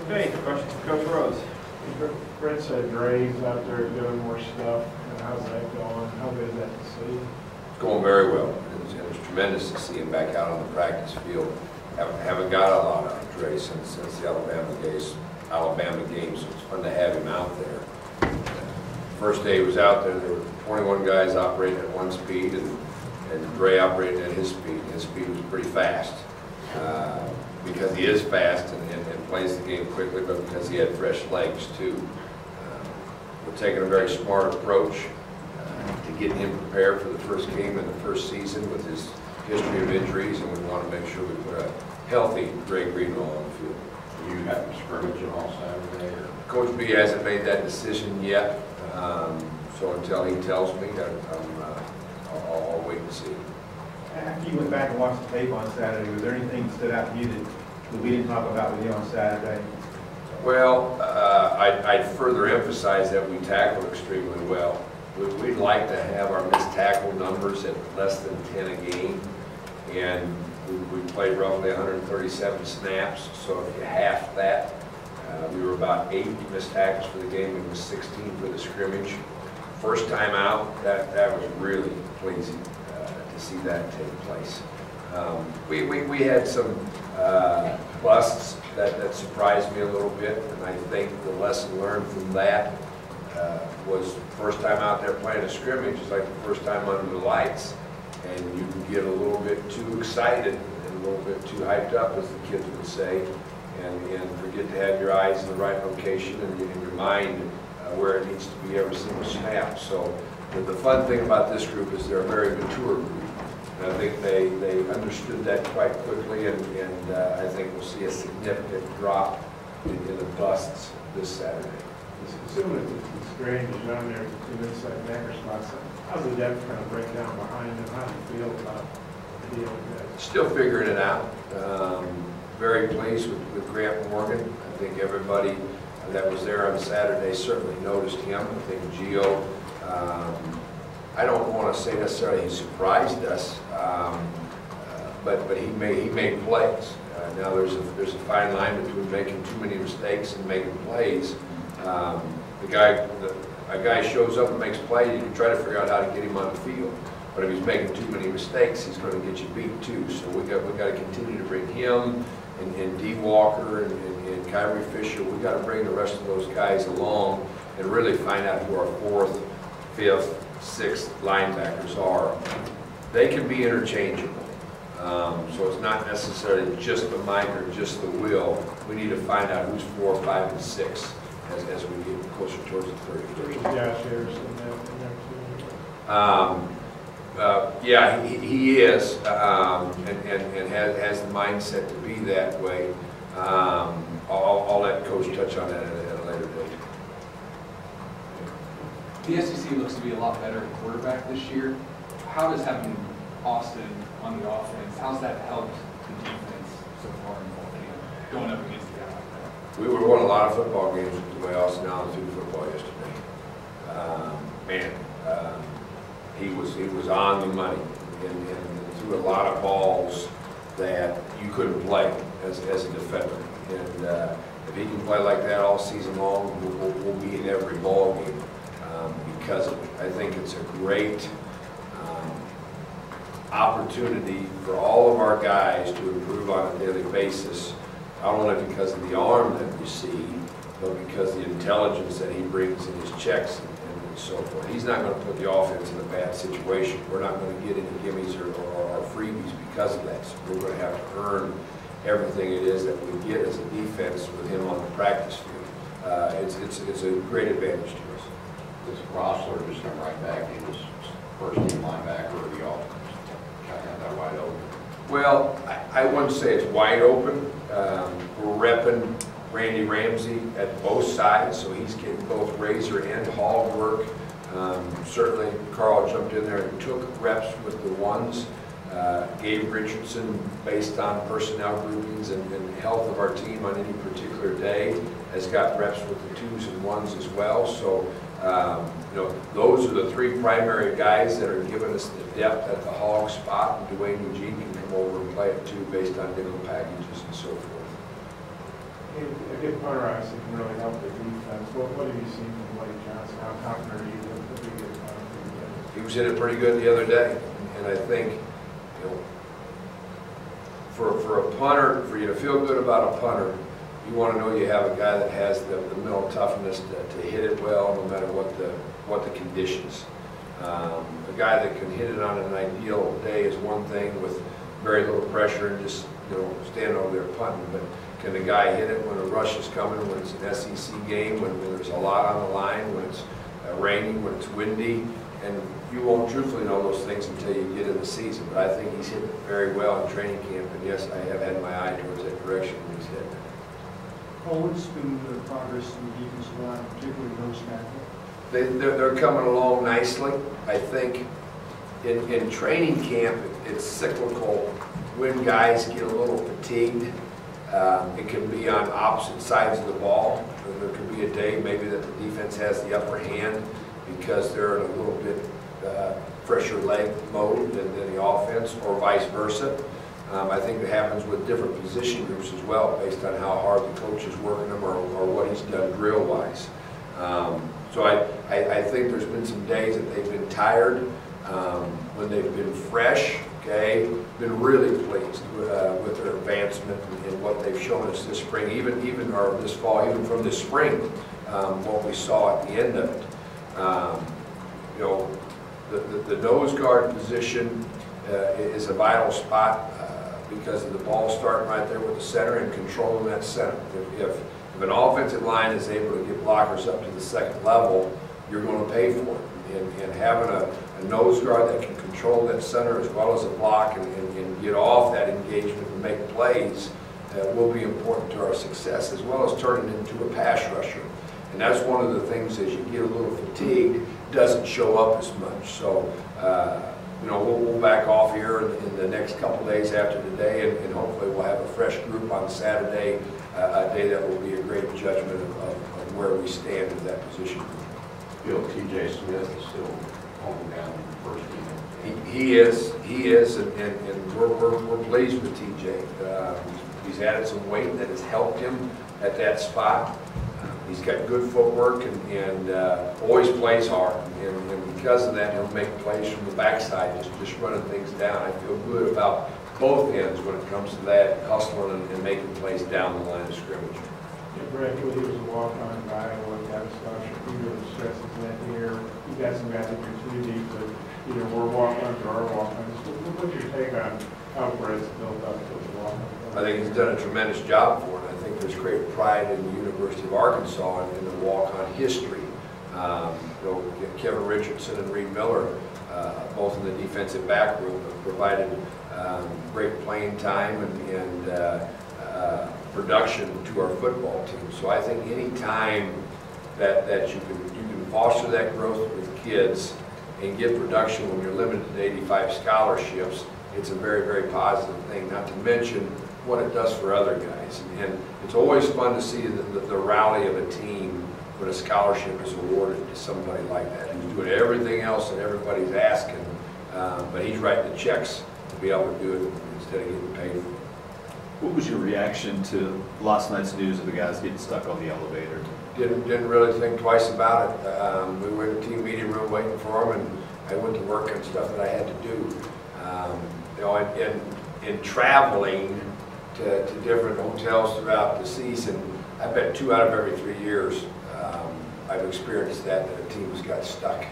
Okay, questions for Coach Rhoads? Brent said Dre's out there doing more stuff. How's that going? How good is that to see? It's going very well. It's tremendous to see him back out on the practice field. Haven't got a lot out of Dre since the Alabama game, so it's fun to have him out there. First day he was out there were 21 guys operating at one speed, and Dre operating at his speed. His speed was pretty fast because he is fast and plays the game quickly, but because he had fresh legs too. We're taking a very smart approach to getting him prepared for the first game in the first season with his history of injuries, and we want to make sure we put a healthy Dre Greenlaw on the field. You have to scrimmage him all Saturday? Or? Coach B hasn't made that decision yet, so until he tells me, I'll wait and see. After you went back and watched the tape on Saturday, was there anything that stood out to you that we didn't talk about with you on Saturday? Well, I'd further emphasize that we tackled extremely well. We'd like to have our missed tackle numbers at less than 10 a game, and we played roughly 137 snaps, so if you half that, we were about 8 missed tackles for the game, and was 16 for the scrimmage. First time out, that was really pleasing to see that take place. We had some busts that surprised me a little bit, and I think the lesson learned from that was first time out there playing a scrimmage is like the first time under the lights, and you can get a little bit too excited and a little bit too hyped up, as the kids would say, and forget to have your eyes in the right location and your mind where it needs to be every single snap. So the fun thing about this group is they're a very mature group. And I think they understood that quite quickly, and I think we'll see a significant drop in the busts this Saturday. Assuming it's Grange is down there to inside backer spots, how's the depth kind of break down behind them? How do you feel about the deal with that? Still figuring it out. Very pleased with Grant Morgan. I think everybody that was there on Saturday certainly noticed him. I think Gio, I don't want to say necessarily he surprised us, but he made plays. Now there's a fine line between making too many mistakes and making plays. A guy shows up and makes plays, you can try to figure out how to get him on the field. But if he's making too many mistakes, he's going to get you beat too. So we got to continue to bring him and D. Walker and Kyrie Fisher. We got to bring the rest of those guys along and really find out who our 4th, 5th, 6th linebackers are. They can be interchangeable. So it's not necessarily just the Mike or just the Will. We need to find out who's 4, 5, and 6 as we get closer towards the 30. Josh Harrison in there too. Yeah, he is, and has the mindset to be that way. I'll let Coach touch on that at a later date. The SEC looks to be a lot better at quarterback this year. How does having Austin on the offense, how's that helped the defense so far in fall camp, going up against a guy like that? We won a lot of football games with the way Austin Allen threw football yesterday. He was on the money and threw a lot of balls that you couldn't play as a defender. And if he can play like that all season long, we'll be in every ball game because of it. I think it's a great opportunity for all of our guys to improve on a daily basis, not only because of the arm that we see, but because of the intelligence that he brings in his checks and so forth. He's not going to put the offense in a bad situation. We're not going to get any gimmies or freebies because of that. So we're going to have to earn everything it is that we get as a defense with him on the practice field. It's a great advantage to us. Does Rossler just come right back in his first team linebacker or the offense? Kind of have that wide open? Well, I wouldn't say it's wide open. We're repping Randy Ramsey at both sides, so he's getting both razor and hog work. Certainly, Carl jumped in there and took reps with the ones. Gabe Richardson, based on personnel groupings and health of our team on any particular day, has got reps with the 2s and 1s as well. So, those are the 3 primary guys that are giving us the depth at the hog spot. And Dwayne Eugene can come over and play it too, based on nickel packages and so forth. good punter obviously can really help the defense. What have you seen from Blake Johnson? How confident are you that he'll be a good punter for you guys? He was in it pretty good the other day, and I think, you know, for a punter, for you to feel good about a punter, you want to know you have a guy that has the mental toughness to hit it well, no matter what the conditions. A guy that can hit it on an ideal day is one thing, with very little pressure and just, you know, stand over there punting. But can the guy hit it when a rush is coming, when it's an SEC game, when there's a lot on the line, when it's raining, when it's windy? And you won't truthfully know those things until you get in the season. But I think he's hit it very well in training camp. And yes, I have had my eye towards that direction when he's hit it. Well, what's been the progress in the defensive line, particularly those tackles? They're coming along nicely. I think in training camp, it's cyclical. When guys get a little fatigued, it can be on opposite sides of the ball. There could be a day maybe that the defense has the upper hand because they're in a little bit fresher leg mode than the offense, or vice versa. I think it happens with different position groups as well, based on how hard the coach is working them, or what he's done drill-wise. So I think there's been some days that they've been tired, when they've been fresh, okay, been really pleased with their advancement and what they've shown us this spring, even or this fall, even from this spring, what we saw at the end of it. You know, the nose guard position is a vital spot because of the ball starting right there with the center and controlling that center. If an offensive line is able to get blockers up to the second level, you're going to pay for it. And having a nose guard that can control that center as well as a block and get off that engagement and make plays will be important to our success, as well as turning into a pass rusher. And that's one of the things, as you get a little fatigued, doesn't show up as much. So, you know, we'll back off here in the next couple days after today, and hopefully we'll have a fresh group on Saturday, a day that will be a great judgment of where we stand in that position. Feel T.J. Smith is still holding down the first team. He is, and we're pleased with T.J. He's added some weight that has helped him at that spot. He's got good footwork and always plays hard. And because of that, he'll make plays from the backside, just running things down. I feel good about both ends when it comes to that, hustling and making plays down the line of scrimmage. Yeah, Brett, he was a walk-on guy, and got a scholarship. He really stresses that here. You got some guys that are too deep, but either we're walk-ons or are walk-ons. What's your take on how Brett's built up to the walk-on? I think he's done a tremendous job for it. I think there's great pride in the University of Arkansas in the walk-on history. You know, Kevin Richardson and Reed Miller, both in the defensive back room, have provided great playing time and production to our football team. So I think any time that you can foster that growth with kids and get production when you're limited to 85 scholarships, it's a very, very positive thing, not to mention what it does for other guys. And it's always fun to see the rally of a team when a scholarship is awarded to somebody like that, who's doing everything else that everybody's asking, but he's writing the checks to be able to do it instead of getting paid for it. What was your reaction to last night's news of the guys getting stuck on the elevator? Didn't really think twice about it. We were in the team meeting room waiting for them, and I went to work on stuff that I had to do. You know, in traveling to different hotels throughout the season, I bet 2 out of every 3 years I've experienced that a team has got stuck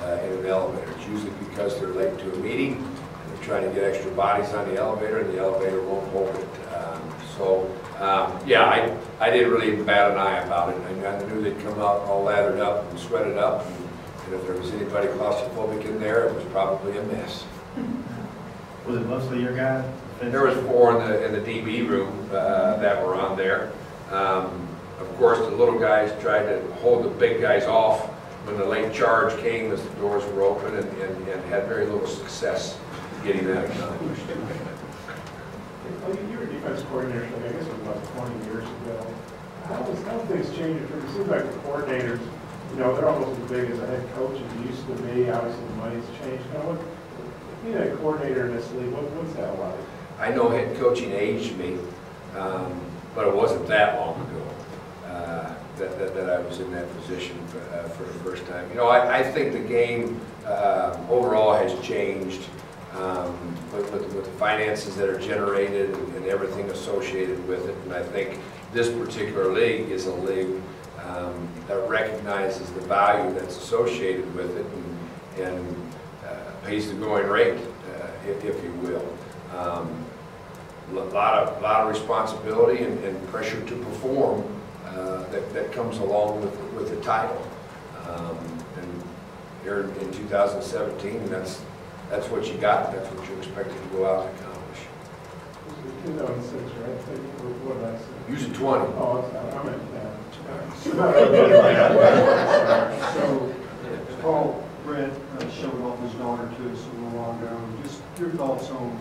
in an elevator. It's usually because they're late to a meeting and they're trying to get extra bodies on the elevator, and the elevator won't hold it. Yeah, I didn't really even bat an eye about it. I knew they'd come out all lathered up and sweated up, and if there was anybody claustrophobic in there, it was probably a mess. Was it mostly your guys? There was 4 in the DB room that were on there. Of course, the little guys tried to hold the big guys off when the late charge came as the doors were open, and had very little success getting that accomplished. You were a defense coordinator, I guess it was about 20 years ago. How things changed? It seems like the coordinators, you know, they're almost as big as a head coach as used to be. Obviously, the money's changed. Kind of being a coordinator in this league, what's that like? I know head coaching aged me, but it wasn't that long ago. that I was in that position for the first time. You know, I think the game overall has changed with the finances that are generated and everything associated with it. And I think this particular league is a league that recognizes the value that's associated with it and pays the going rate, if you will. A lot of responsibility and pressure to perform that comes along with the title. And here in 2017, that's what you got. That's what you're expected to go out and accomplish. This is 2006, right? What did I say? Use it 20. Oh, I'm at So, Paul, Brett showed off his daughter to us a little while ago. Just your thoughts on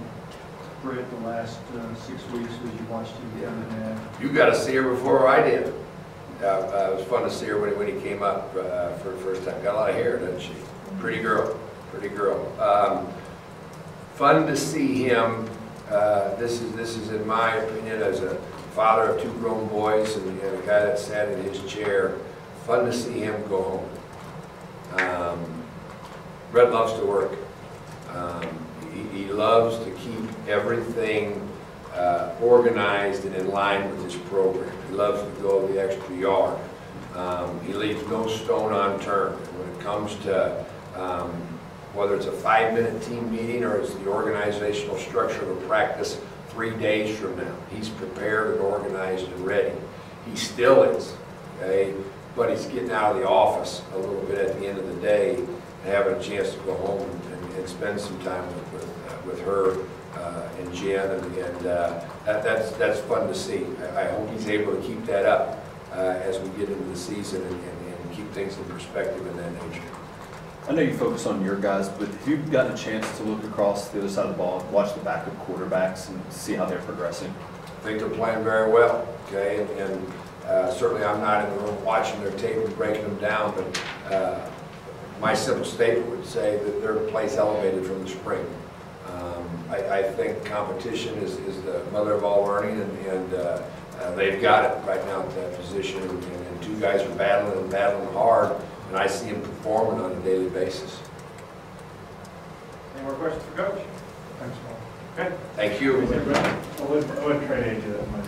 Brett the last 6 weeks as you watched him become a dad? You got to see her before I did. It was fun to see her when he came up for the first time. Got a lot of hair, doesn't she? Pretty girl, pretty girl. Fun to see him. This is in my opinion, as a father of 2 grown boys and a guy that sat in his chair. Fun to see him go home. Brett loves to work. He loves to keep everything organized and in line with his program. He loves to go the extra yard. He leaves no stone unturned. When it comes to whether it's a 5-minute team meeting or it's the organizational structure of a practice 3 days from now, he's prepared and organized and ready. He still is, okay? But he's getting out of the office a little bit at the end of the day and having a chance to go home and spend some time with her and Jen, and that's fun to see. I hope he's able to keep that up as we get into the season and keep things in perspective in that nature. I know you focus on your guys, but have you gotten a chance to look across the other side of the ball, watch the backup quarterbacks, and see how they're progressing? I think they're playing very well, okay? And certainly I'm not in the room watching their tape and breaking them down, but my simple statement would say that their play's elevated from the spring. I think competition is the mother of all learning, and they've got it right now at that position, and 2 guys are battling hard, and I see them performing on a daily basis. Any more questions for Coach? Thanks, Paul. Okay. Thank you. I wouldn't trade you that much.